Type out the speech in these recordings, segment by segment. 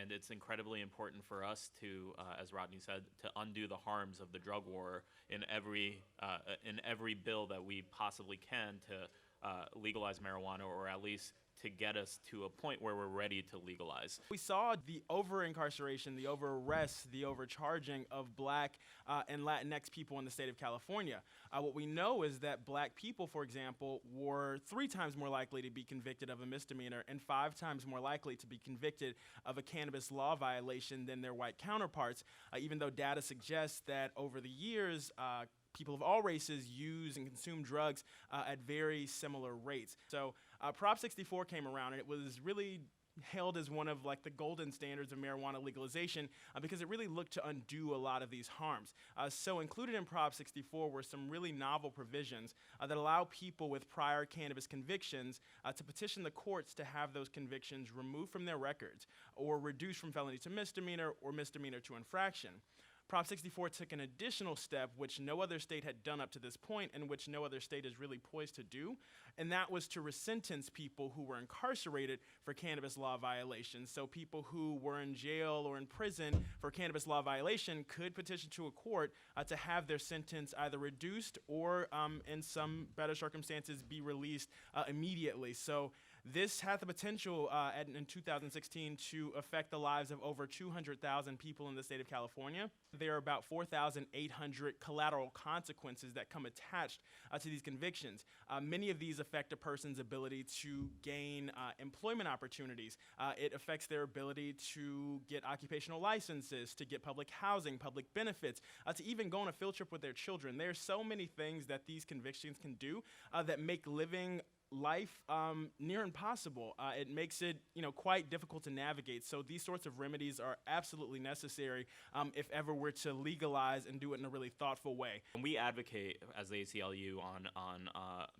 And it's incredibly important for us to, as Rodney said, to undo the harms of the drug war in every bill that we possibly can to legalize marijuana, or at least to get us to a point where we're ready to legalize. We saw the over-incarceration, the over-arrest, the overcharging of Black and Latinx people in the state of California. What we know is that Black people, for example, were 3 times more likely to be convicted of a misdemeanor and 5 times more likely to be convicted of a cannabis law violation than their white counterparts, even though data suggests that over the years, people of all races use and consume drugs at very similar rates. So Prop 64 came around, and it was really hailed as one of like the golden standards of marijuana legalization because it really looked to undo a lot of these harms. So included in Prop 64 were some really novel provisions that allow people with prior cannabis convictions to petition the courts to have those convictions removed from their records or reduced from felony to misdemeanor or misdemeanor to infraction. Prop 64 took an additional step which no other state had done up to this point and which no other state is really poised to do, and that was to resentence people who were incarcerated for cannabis law violations. So people who were in jail or in prison for cannabis law violation could petition to a court to have their sentence either reduced or in some better circumstances be released immediately. So this had the potential in 2016 to affect the lives of over 200,000 people in the state of California. There are about 4,800 collateral consequences that come attached to these convictions. Many of these affect a person's ability to gain employment opportunities. It affects their ability to get occupational licenses, to get public housing, public benefits, to even go on a field trip with their children. There are so many things that these convictions can do that make living life near impossible. It makes it, quite difficult to navigate. So these sorts of remedies are absolutely necessary if ever we're to legalize and do it in a really thoughtful way. When we advocate as the ACLU on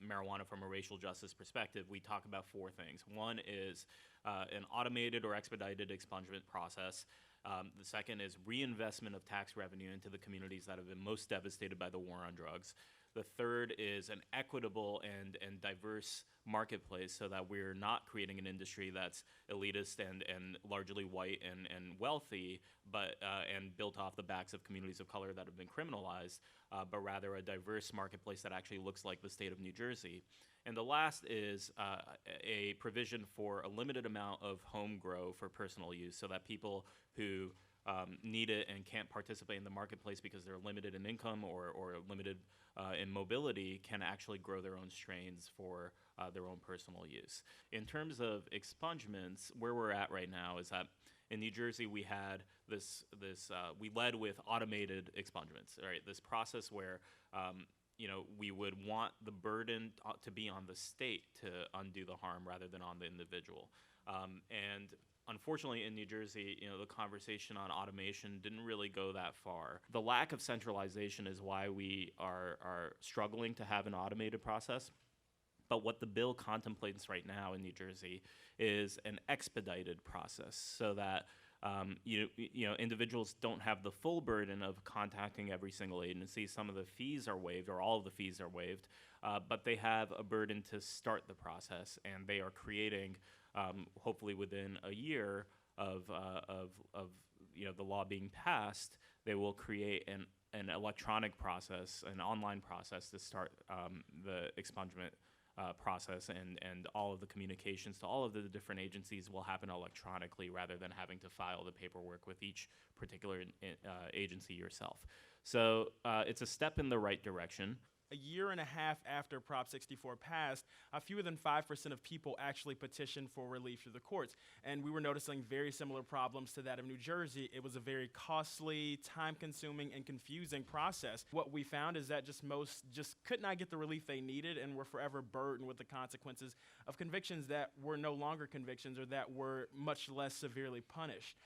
marijuana from a racial justice perspective, we talk about 4 things. One is an automated or expedited expungement process. The second is reinvestment of tax revenue into the communities that have been most devastated by the war on drugs. The third is an equitable and diverse marketplace so that we're not creating an industry that's elitist and largely white and wealthy, but and built off the backs of communities of color that have been criminalized, but rather a diverse marketplace that actually looks like the state of New Jersey. And the last is a provision for a limited amount of home grow for personal use so that people who need it and can't participate in the marketplace because they're limited in income or limited in mobility can actually grow their own strains for their own personal use. In terms of expungements, where we're at right now is that in New Jersey we had we led with automated expungements, right? This process where we would want the burden to be on the state to undo the harm rather than on the individual. And unfortunately, in New Jersey, the conversation on automation didn't really go that far. The lack of centralization is why we are struggling to have an automated process. But what the bill contemplates right now in New Jersey is an expedited process so that individuals don't have the full burden of contacting every single agency. Some of the fees are waived, or all of the fees are waived, but they have a burden to start the process, and they are creating, hopefully within a year of the law being passed, they will create an electronic process, an online process to start the expungement process, and all of the communications to all of the different agencies will happen electronically rather than having to file the paperwork with each particular agency yourself. So it's a step in the right direction. A year and a half after Prop 64 passed, fewer than 5% of people actually petitioned for relief through the courts. And we were noticing very similar problems to that of New Jersey. It was a very costly, time-consuming, and confusing process. What we found is that most could not get the relief they needed and were forever burdened with the consequences of convictions that were no longer convictions or that were much less severely punished.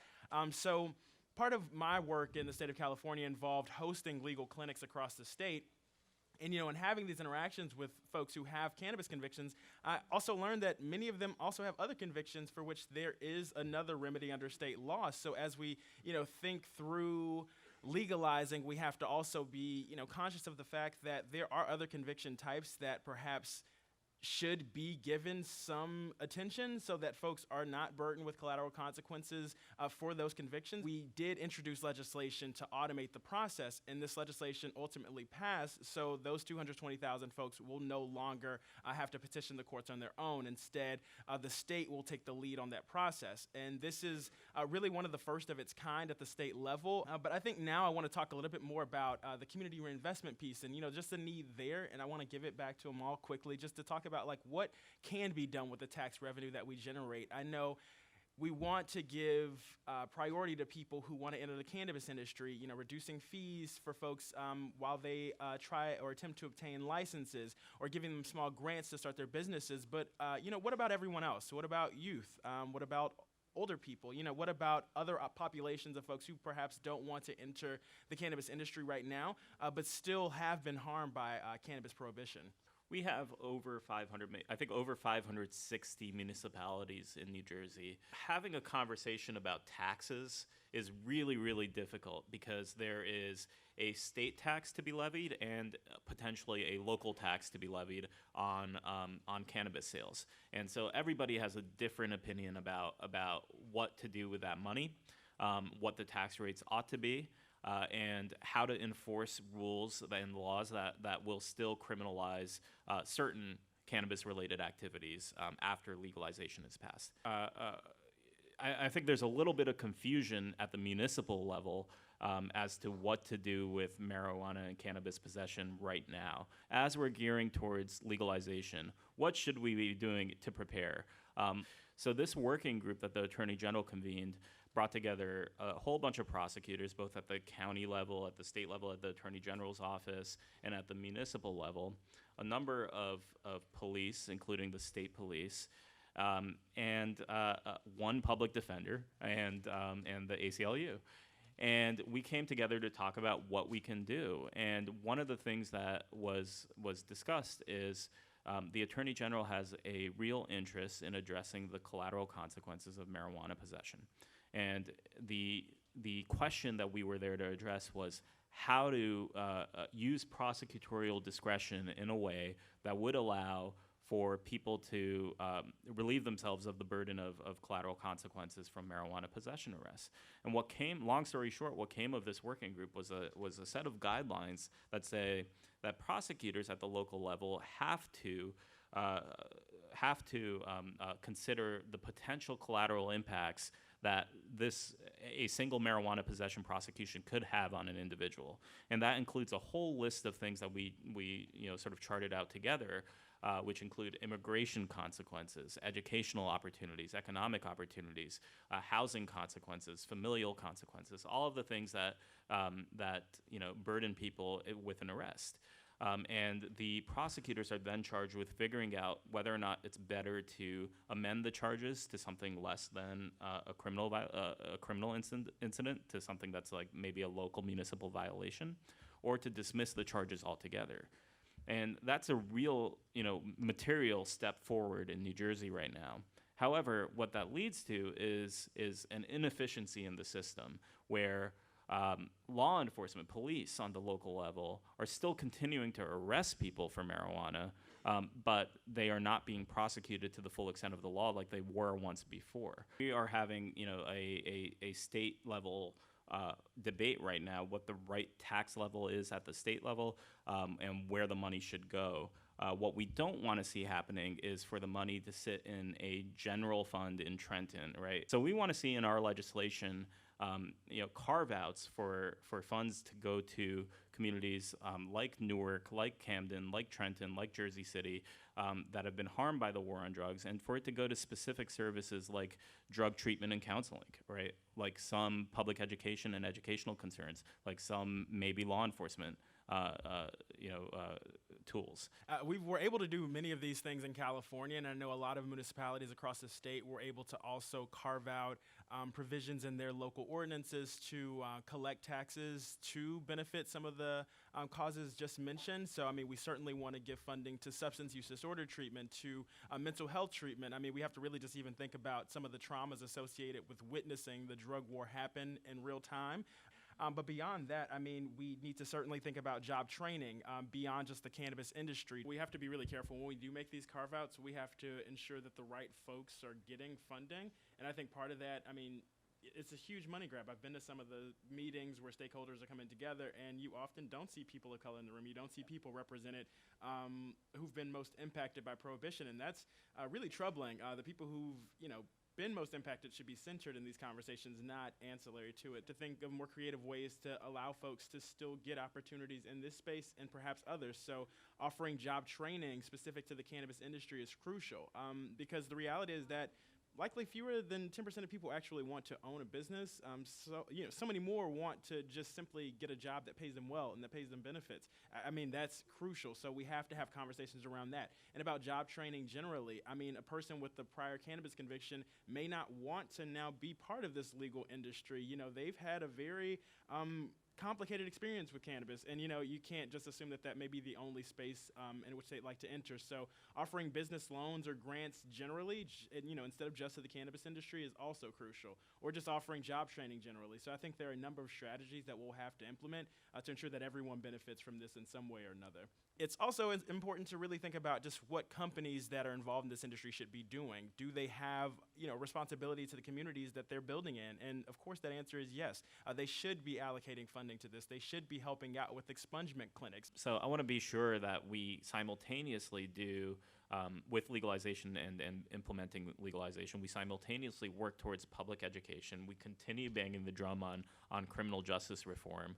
So part of my work in the state of California involved hosting legal clinics across the state. And, and having these interactions with folks who have cannabis convictions, I also learned that many of them also have other convictions for which there is another remedy under state law. So as we, think through legalizing, we have to also be, conscious of the fact that there are other conviction types that perhaps should be given some attention so that folks are not burdened with collateral consequences for those convictions. We did introduce legislation to automate the process, and this legislation ultimately passed, so those 220,000 folks will no longer have to petition the courts on their own. Instead, the state will take the lead on that process. And this is really one of the first of its kind at the state level. But I think now I want to talk a little bit more about the community reinvestment piece and, just the need there. And I want to give it back to Amol quickly just to talk about what can be done with the tax revenue that we generate. I know we want to give priority to people who want to enter the cannabis industry, reducing fees for folks while they try or attempt to obtain licenses, or giving them small grants to start their businesses. But, what about everyone else? What about youth? What about older people? What about other populations of folks who perhaps don't want to enter the cannabis industry right now, but still have been harmed by cannabis prohibition? We have over 560 municipalities in New Jersey. Having a conversation about taxes is really, really difficult because there is a state tax to be levied and potentially a local tax to be levied on cannabis sales. And so everybody has a different opinion about what to do with that money, what the tax rates ought to be, and how to enforce rules and laws that will still criminalize certain cannabis-related activities after legalization is passed. I think there's a little bit of confusion at the municipal level as to what to do with marijuana and cannabis possession right now. As we're gearing towards legalization, what should we be doing to prepare? So this working group that the Attorney General convened brought together a whole bunch of prosecutors, both at the county level, at the state level, at the Attorney General's office, and at the municipal level, a number of police, including the state police, and one public defender, and the ACLU. And we came together to talk about what we can do. And one of the things that was discussed is the Attorney General has a real interest in addressing the collateral consequences of marijuana possession. And the question that we were there to address was how to use prosecutorial discretion in a way that would allow for people to relieve themselves of the burden of collateral consequences from marijuana possession arrests. And what came, long story short, what came of this working group was a set of guidelines that say that prosecutors at the local level have to consider the potential collateral impacts that a single marijuana possession prosecution could have on an individual. And that includes a whole list of things that we sort of charted out together, which include immigration consequences, educational opportunities, economic opportunities, housing consequences, familial consequences, all of the things that burden people with an arrest. And the prosecutors are then charged with figuring out whether or not it's better to amend the charges to something less than a criminal incident, to something that's like maybe a local municipal violation, or to dismiss the charges altogether. And that's a real, material step forward in New Jersey right now. However, what that leads to is an inefficiency in the system where law enforcement, police on the local level are still continuing to arrest people for marijuana, but they are not being prosecuted to the full extent of the law like they were once before. We are having, a state level debate right now, what the right tax level is at the state level, and where the money should go. What we don't want to see happening is for the money to sit in a general fund in Trenton, right? So we want to see in our legislation carve-outs for funds to go to communities like Newark, like Camden, like Trenton, like Jersey City, that have been harmed by the war on drugs, and for it to go to specific services like drug treatment and counseling, right? Like some public education and educational concerns, like some maybe law enforcement tools. We were able to do many of these things in California, and I know a lot of municipalities across the state were able to also carve out provisions in their local ordinances to collect taxes to benefit some of the causes just mentioned. So, we certainly want to give funding to substance use disorder treatment, to mental health treatment. We have to really just even think about some of the traumas associated with witnessing the drug war happen in real time. But beyond that, I mean, we need to certainly think about job training beyond just the cannabis industry. We have to be really careful when we do make these carve-outs. We have to ensure that the right folks are getting funding. And I think part of that, I mean, it's a huge money grab. I've been to some of the meetings where stakeholders are coming together, and you often don't see people of color in the room. You don't see people represented who've been most impacted by prohibition, and that's really troubling. The people who've, been most impacted should be centered in these conversations, not ancillary to it. To think of more creative ways to allow folks to still get opportunities in this space and perhaps others. So offering job training specific to the cannabis industry is crucial because the reality is that likely fewer than 10% of people actually want to own a business. So many more want to just simply get a job that pays them well and that pays them benefits. I mean, that's crucial. So we have to have conversations around that. And about job training generally, I mean, a person with a prior cannabis conviction may not want to now be part of this legal industry. They've had a very complicated experience with cannabis, and you can't just assume that may be the only space in which they'd like to enter. So offering business loans or grants generally, instead of just to the cannabis industry, is also crucial, or just offering job training generally. So I think there are a number of strategies that we'll have to implement to ensure that everyone benefits from this in some way or another. It's also important to really think about just what companies that are involved in this industry should be doing. Do they have responsibility to the communities that they're building in? And of course that answer is yes. They should be allocating funding to this. They should be helping out with expungement clinics. So I want to be sure that we simultaneously do, with legalization and implementing legalization, we simultaneously work towards public education. We continue banging the drum on criminal justice reform.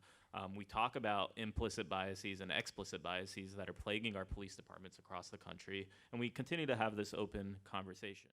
We talk about implicit biases and explicit biases that are plaguing our police departments across the country, and we continue to have this open conversation.